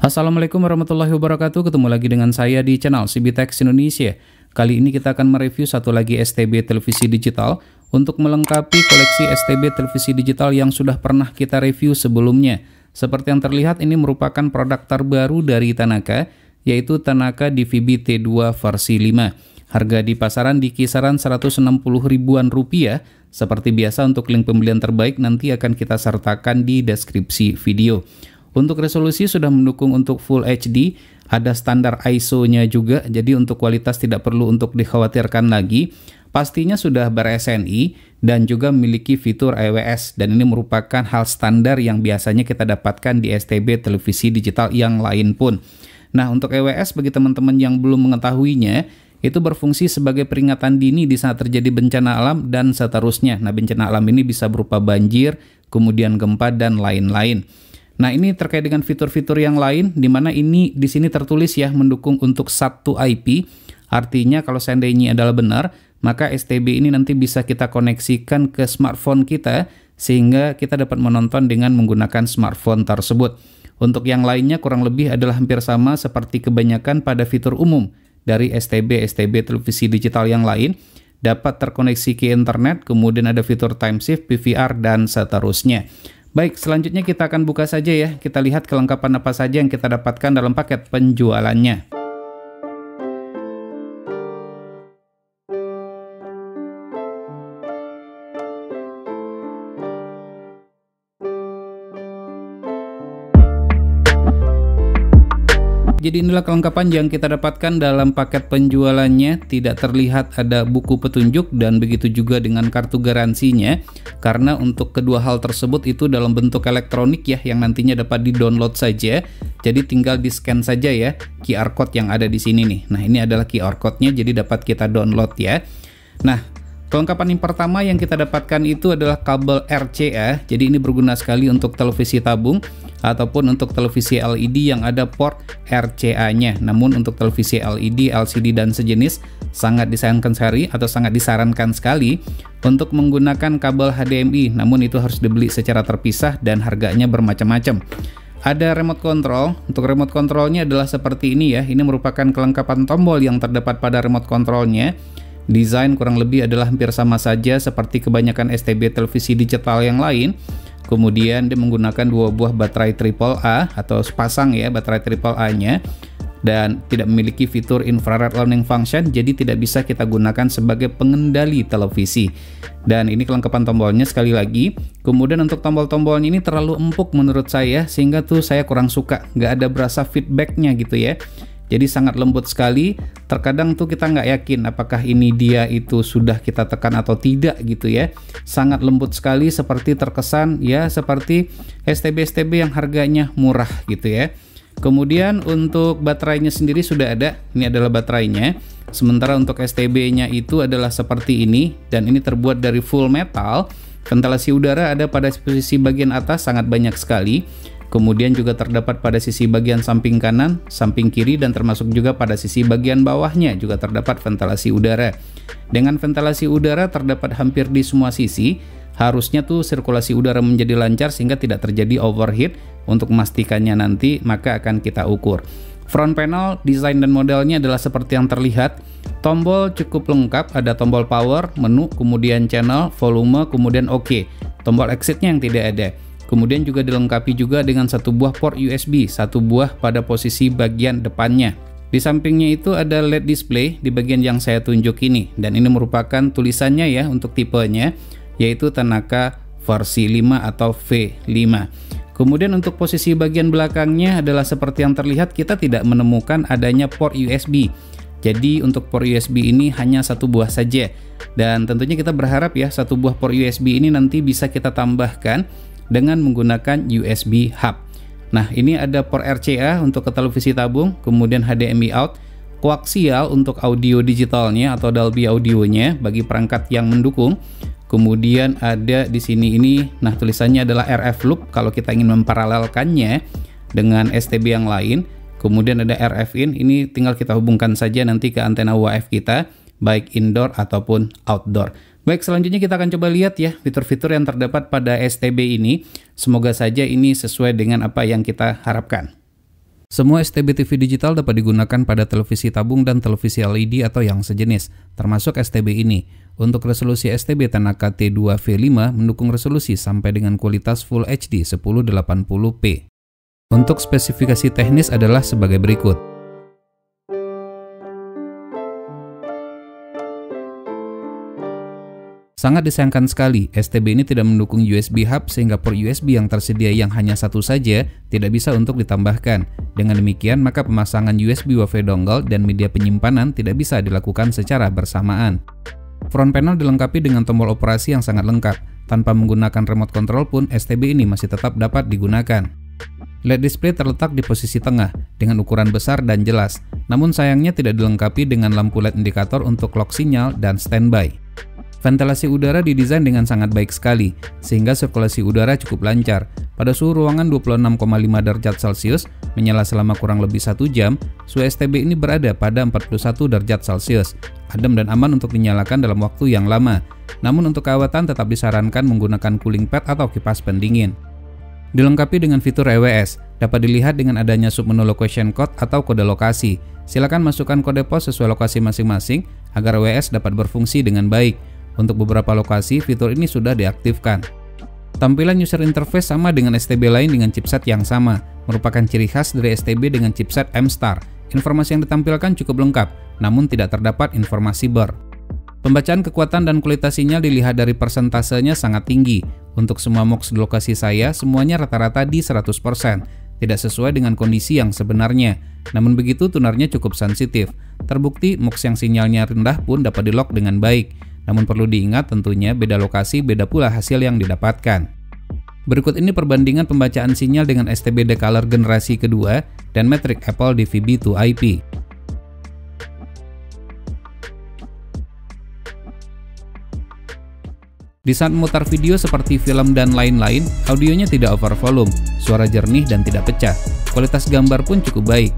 Assalamualaikum warahmatullahi wabarakatuh. Ketemu lagi dengan saya di channel CBTech Indonesia. Kali ini kita akan mereview satu lagi STB televisi digital untuk melengkapi koleksi STB televisi digital yang sudah pernah kita review sebelumnya. Seperti yang terlihat, ini merupakan produk terbaru dari Tanaka, yaitu Tanaka DVB T2 versi 5. Harga di pasaran di kisaran 160 ribuan rupiah. Seperti biasa, untuk link pembelian terbaik nanti akan kita sertakan di deskripsi video. Untuk resolusi sudah mendukung untuk Full HD, ada standar ISO-nya juga, jadi untuk kualitas tidak perlu untuk dikhawatirkan lagi. Pastinya sudah ber-SNI dan juga memiliki fitur EWS, dan ini merupakan hal standar yang biasanya kita dapatkan di STB televisi digital yang lain pun. Nah, untuk EWS bagi teman-teman yang belum mengetahuinya, itu berfungsi sebagai peringatan dini di saat terjadi bencana alam dan seterusnya. Nah, bencana alam ini bisa berupa banjir, kemudian gempa dan lain-lain. Nah, ini terkait dengan fitur-fitur yang lain, di mana ini di sini tertulis ya mendukung untuk satu IP. Artinya kalau seandainya adalah benar, maka STB ini nanti bisa kita koneksikan ke smartphone kita sehingga kita dapat menonton dengan menggunakan smartphone tersebut. Untuk yang lainnya kurang lebih adalah hampir sama seperti kebanyakan pada fitur umum dari STB televisi digital yang lain. Dapat terkoneksi ke internet, kemudian ada fitur time shift, PVR, dan seterusnya. Baik, selanjutnya kita akan buka saja ya. Kita lihat kelengkapan apa saja yang kita dapatkan dalam paket penjualannya. Jadi inilah kelengkapan yang kita dapatkan dalam paket penjualannya. Tidak terlihat ada buku petunjuk dan begitu juga dengan kartu garansinya. Karena untuk kedua hal tersebut itu dalam bentuk elektronik ya, yang nantinya dapat di-download saja. Jadi tinggal di-scan saja ya QR code yang ada di sini nih. Nah, ini adalah QR code-nya, jadi dapat kita download ya. Nah, kelengkapan yang pertama yang kita dapatkan itu adalah kabel RCA. Jadi ini berguna sekali untuk televisi tabung ataupun untuk televisi LED yang ada port RCA-nya. Namun untuk televisi LED, LCD dan sejenis sangat disayangkan sekali atau sangat disarankan sekali untuk menggunakan kabel HDMI. Namun itu harus dibeli secara terpisah dan harganya bermacam-macam. Ada remote control. Untuk remote controlnya adalah seperti ini ya. Ini merupakan kelengkapan tombol yang terdapat pada remote controlnya. Desain kurang lebih adalah hampir sama saja seperti kebanyakan STB televisi digital yang lain. Kemudian dia menggunakan dua buah baterai AAA atau sepasang ya baterai AAA-nya, dan tidak memiliki fitur infrared learning function, jadi tidak bisa kita gunakan sebagai pengendali televisi. Dan ini kelengkapan tombolnya sekali lagi. Kemudian untuk tombol-tombolnya ini terlalu empuk menurut saya, sehingga tuh saya kurang suka, nggak ada berasa feedbacknya gitu ya. Jadi sangat lembut sekali, terkadang tuh kita nggak yakin apakah ini dia itu sudah kita tekan atau tidak gitu ya. Sangat lembut sekali, seperti terkesan ya seperti STB-STB yang harganya murah gitu ya. Kemudian untuk baterainya sendiri sudah ada, ini adalah baterainya. Sementara untuk STB-nya itu adalah seperti ini, dan ini terbuat dari full metal. Ventilasi udara ada pada posisi bagian atas sangat banyak sekali. Kemudian juga terdapat pada sisi bagian samping kanan, samping kiri, dan termasuk juga pada sisi bagian bawahnya juga terdapat ventilasi udara. Dengan ventilasi udara terdapat hampir di semua sisi, harusnya tuh sirkulasi udara menjadi lancar sehingga tidak terjadi overheat. Untuk memastikannya nanti maka akan kita ukur. Front panel, desain dan modelnya adalah seperti yang terlihat. Tombol cukup lengkap, ada tombol power, menu, kemudian channel, volume, kemudian OK. Tombol exitnya yang tidak ada. Kemudian juga dilengkapi juga dengan satu buah port USB, satu buah pada posisi bagian depannya. Di sampingnya itu ada LED display di bagian yang saya tunjuk ini, dan ini merupakan tulisannya ya untuk tipenya, yaitu Tanaka versi 5 atau V5. Kemudian untuk posisi bagian belakangnya adalah seperti yang terlihat, kita tidak menemukan adanya port USB. Jadi untuk port USB ini hanya satu buah saja, dan tentunya kita berharap ya satu buah port USB ini nanti bisa kita tambahkan dengan menggunakan USB hub. Nah, ini ada port RCA untuk ke televisi tabung, kemudian HDMI out, koaksial untuk audio digitalnya atau Dolby audionya bagi perangkat yang mendukung. Kemudian ada di sini ini, nah tulisannya adalah RF loop kalau kita ingin memparalelkannya dengan STB yang lain. Kemudian ada RF in, ini tinggal kita hubungkan saja nanti ke antena UHF kita, baik indoor ataupun outdoor. Baik, selanjutnya kita akan coba lihat ya fitur-fitur yang terdapat pada STB ini. Semoga saja ini sesuai dengan apa yang kita harapkan. Semua STB TV digital dapat digunakan pada televisi tabung dan televisi LED atau yang sejenis, termasuk STB ini. Untuk resolusi STB Tanaka T2V5 mendukung resolusi sampai dengan kualitas Full HD 1080p. Untuk spesifikasi teknis adalah sebagai berikut. Sangat disayangkan sekali, STB ini tidak mendukung USB hub sehingga port USB yang tersedia yang hanya satu saja tidak bisa untuk ditambahkan. Dengan demikian, maka pemasangan USB WiFi dongle dan media penyimpanan tidak bisa dilakukan secara bersamaan. Front panel dilengkapi dengan tombol operasi yang sangat lengkap. Tanpa menggunakan remote control pun, STB ini masih tetap dapat digunakan. LED display terletak di posisi tengah dengan ukuran besar dan jelas, namun sayangnya tidak dilengkapi dengan lampu LED indikator untuk lock sinyal dan standby. Ventilasi udara didesain dengan sangat baik sekali, sehingga sirkulasi udara cukup lancar. Pada suhu ruangan 26,5 derajat Celcius, menyala selama kurang lebih 1 jam, suhu STB ini berada pada 41 derajat Celcius. Adem dan aman untuk dinyalakan dalam waktu yang lama. Namun untuk keawatan tetap disarankan menggunakan cooling pad atau kipas pendingin. Dilengkapi dengan fitur EWS, dapat dilihat dengan adanya submenu location code atau kode lokasi. Silakan masukkan kode pos sesuai lokasi masing-masing agar EWS dapat berfungsi dengan baik. Untuk beberapa lokasi, fitur ini sudah diaktifkan. Tampilan user interface sama dengan STB lain dengan chipset yang sama, merupakan ciri khas dari STB dengan chipset M-Star. Informasi yang ditampilkan cukup lengkap, namun tidak terdapat informasi BER. Pembacaan kekuatan dan kualitas sinyal dilihat dari persentasenya sangat tinggi. Untuk semua MUX di lokasi saya, semuanya rata-rata di 100%. Tidak sesuai dengan kondisi yang sebenarnya. Namun begitu, tunarnya cukup sensitif. Terbukti MUX yang sinyalnya rendah pun dapat di-lock dengan baik. Namun perlu diingat tentunya beda lokasi, beda pula hasil yang didapatkan. Berikut ini perbandingan pembacaan sinyal dengan STB Decaler generasi kedua dan metrik Apple DVB-to-IP. Di saat memutar video seperti film dan lain-lain, audionya tidak over volume, suara jernih dan tidak pecah. Kualitas gambar pun cukup baik.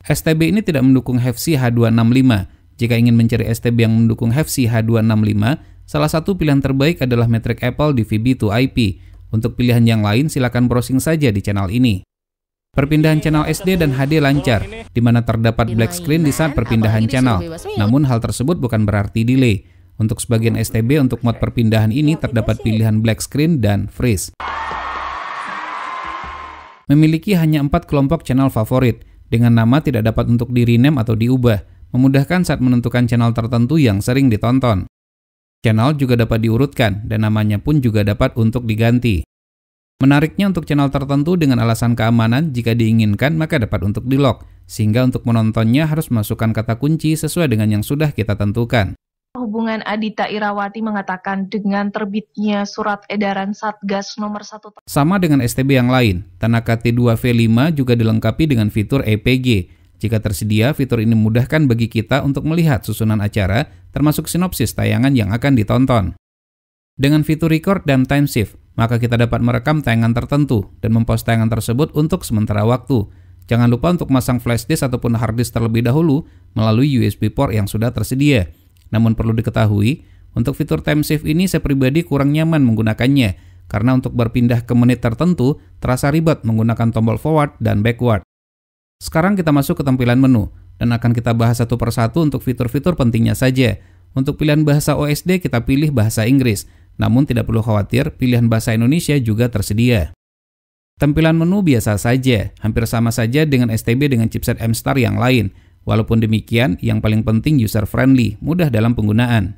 STB ini tidak mendukung HEVC H265. Jika ingin mencari STB yang mendukung HEVC H265, salah satu pilihan terbaik adalah metrik Apple DVB-to-IP. Untuk pilihan yang lain, silakan browsing saja di channel ini. Perpindahan channel SD dan HD lancar, di mana terdapat black screen di saat perpindahan channel. Namun hal tersebut bukan berarti delay. Untuk sebagian STB untuk mode perpindahan ini terdapat pilihan black screen dan freeze. Memiliki hanya 4 kelompok channel favorit, dengan nama tidak dapat untuk di-rename atau diubah, memudahkan saat menentukan channel tertentu yang sering ditonton. Channel juga dapat diurutkan, dan namanya pun juga dapat untuk diganti. Menariknya untuk channel tertentu dengan alasan keamanan, jika diinginkan maka dapat untuk di-lock, sehingga untuk menontonnya harus masukkan kata kunci sesuai dengan yang sudah kita tentukan. Hubungan Adita Irawati mengatakan dengan terbitnya surat edaran Satgas nomor 1 sama dengan STB yang lain, Tanaka T2V5 juga dilengkapi dengan fitur EPG. Jika tersedia, fitur ini memudahkan bagi kita untuk melihat susunan acara, termasuk sinopsis tayangan yang akan ditonton. Dengan fitur record dan time shift, maka kita dapat merekam tayangan tertentu dan mempost tayangan tersebut untuk sementara waktu. Jangan lupa untuk masang flash disk ataupun hard disk terlebih dahulu melalui USB port yang sudah tersedia. Namun perlu diketahui, untuk fitur time shift ini saya pribadi kurang nyaman menggunakannya, karena untuk berpindah ke menit tertentu terasa ribet menggunakan tombol forward dan backward. Sekarang kita masuk ke tampilan menu, dan akan kita bahas satu persatu untuk fitur-fitur pentingnya saja. Untuk pilihan bahasa OSD kita pilih bahasa Inggris, namun tidak perlu khawatir, pilihan bahasa Indonesia juga tersedia. Tampilan menu biasa saja, hampir sama saja dengan STB dengan chipset M-Star yang lain. Walaupun demikian, yang paling penting user-friendly, mudah dalam penggunaan.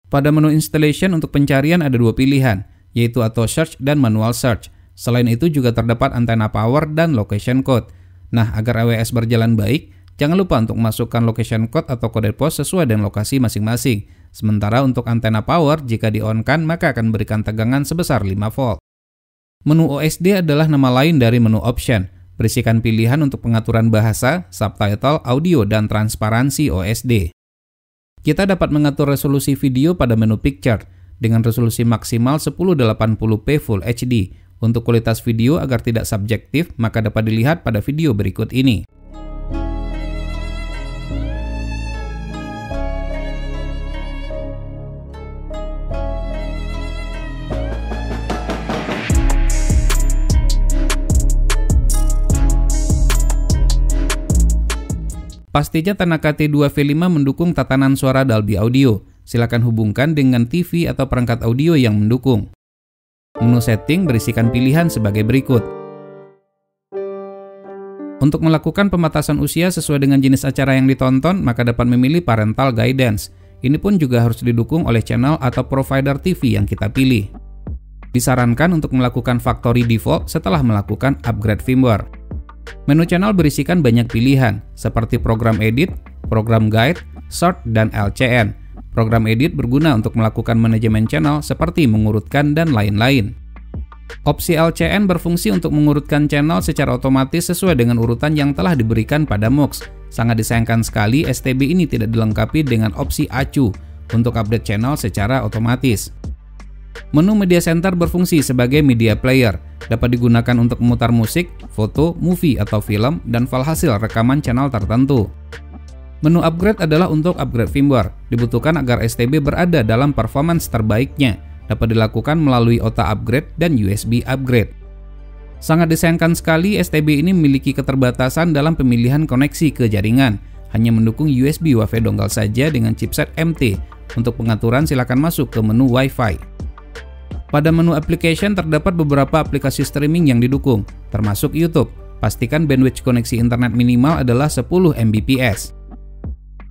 Pada menu installation untuk pencarian ada 2 pilihan, yaitu auto search dan manual search. Selain itu juga terdapat antena power dan location code. Nah, agar AWS berjalan baik, jangan lupa untuk masukkan location code atau kode pos sesuai dengan lokasi masing-masing. Sementara untuk antena power, jika di-on-kan maka akan memberikan tegangan sebesar 5 volt. Menu OSD adalah nama lain dari menu option. Berisikan pilihan untuk pengaturan bahasa, subtitle, audio, dan transparansi OSD. Kita dapat mengatur resolusi video pada menu picture dengan resolusi maksimal 1080p Full HD. Untuk kualitas video agar tidak subjektif, maka dapat dilihat pada video berikut ini. Pastinya Tanaka T2 V5 mendukung tatanan suara Dolby Audio. Silakan hubungkan dengan TV atau perangkat audio yang mendukung. Menu setting berisikan pilihan sebagai berikut. Untuk melakukan pembatasan usia sesuai dengan jenis acara yang ditonton, maka dapat memilih parental guidance. Ini pun juga harus didukung oleh channel atau provider TV yang kita pilih. Disarankan untuk melakukan factory default setelah melakukan upgrade firmware. Menu channel berisikan banyak pilihan, seperti program edit, program guide, sort, dan LCN. Program edit berguna untuk melakukan manajemen channel seperti mengurutkan dan lain-lain. Opsi LCN berfungsi untuk mengurutkan channel secara otomatis sesuai dengan urutan yang telah diberikan pada MUX. Sangat disayangkan sekali STB ini tidak dilengkapi dengan opsi acu untuk update channel secara otomatis. Menu Media Center berfungsi sebagai media player, dapat digunakan untuk memutar musik, foto, movie atau film, dan file hasil rekaman channel tertentu. Menu upgrade adalah untuk upgrade firmware, dibutuhkan agar STB berada dalam performance terbaiknya, dapat dilakukan melalui OTA upgrade dan USB upgrade. Sangat disayangkan sekali STB ini memiliki keterbatasan dalam pemilihan koneksi ke jaringan, hanya mendukung USB WiFi dongle saja dengan chipset MT. Untuk pengaturan silakan masuk ke menu Wi-Fi. Pada menu application terdapat beberapa aplikasi streaming yang didukung, termasuk YouTube. Pastikan bandwidth koneksi internet minimal adalah 10 Mbps.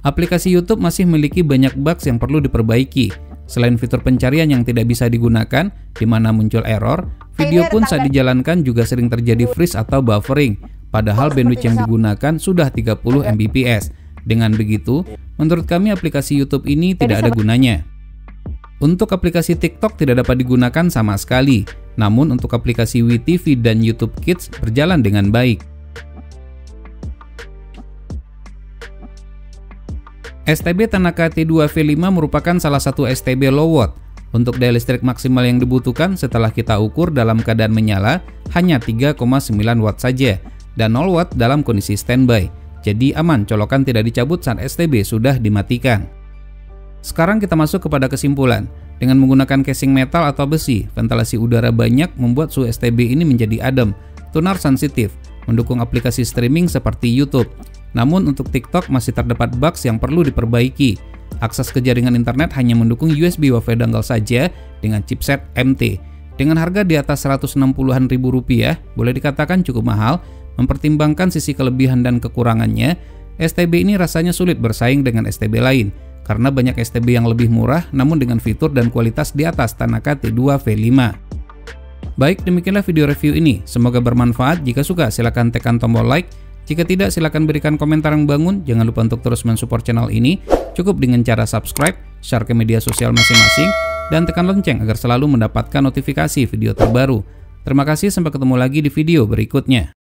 Aplikasi YouTube masih memiliki banyak bugs yang perlu diperbaiki. Selain fitur pencarian yang tidak bisa digunakan, di mana muncul error, video pun saat dijalankan juga sering terjadi freeze atau buffering, padahal bandwidth yang digunakan sudah 30 Mbps. Dengan begitu, menurut kami aplikasi YouTube ini tidak ada gunanya. Untuk aplikasi TikTok tidak dapat digunakan sama sekali, namun untuk aplikasi WeTV dan YouTube Kids berjalan dengan baik. STB Tanaka T2 V5 merupakan salah satu STB low watt. Untuk daya listrik maksimal yang dibutuhkan setelah kita ukur dalam keadaan menyala hanya 3,9 watt saja, dan 0 watt dalam kondisi standby. Jadi aman, colokan tidak dicabut saat STB sudah dimatikan. Sekarang kita masuk kepada kesimpulan. Dengan menggunakan casing metal atau besi, ventilasi udara banyak membuat suhu STB ini menjadi adem, tunar sensitif, mendukung aplikasi streaming seperti YouTube. Namun untuk TikTok masih terdapat bugs yang perlu diperbaiki. Akses ke jaringan internet hanya mendukung USB WiFi dongle saja dengan chipset MT. Dengan harga di atas 160-an ribu rupiah, boleh dikatakan cukup mahal. Mempertimbangkan sisi kelebihan dan kekurangannya, STB ini rasanya sulit bersaing dengan STB lain. Karena banyak STB yang lebih murah namun dengan fitur dan kualitas di atas Tanaka T2 V5. Baik, demikianlah video review ini. Semoga bermanfaat. Jika suka silahkan tekan tombol like. Jika tidak silahkan berikan komentar yang bangun. Jangan lupa untuk terus mensupport channel ini. Cukup dengan cara subscribe, share ke media sosial masing-masing, dan tekan lonceng agar selalu mendapatkan notifikasi video terbaru. Terima kasih, sampai ketemu lagi di video berikutnya.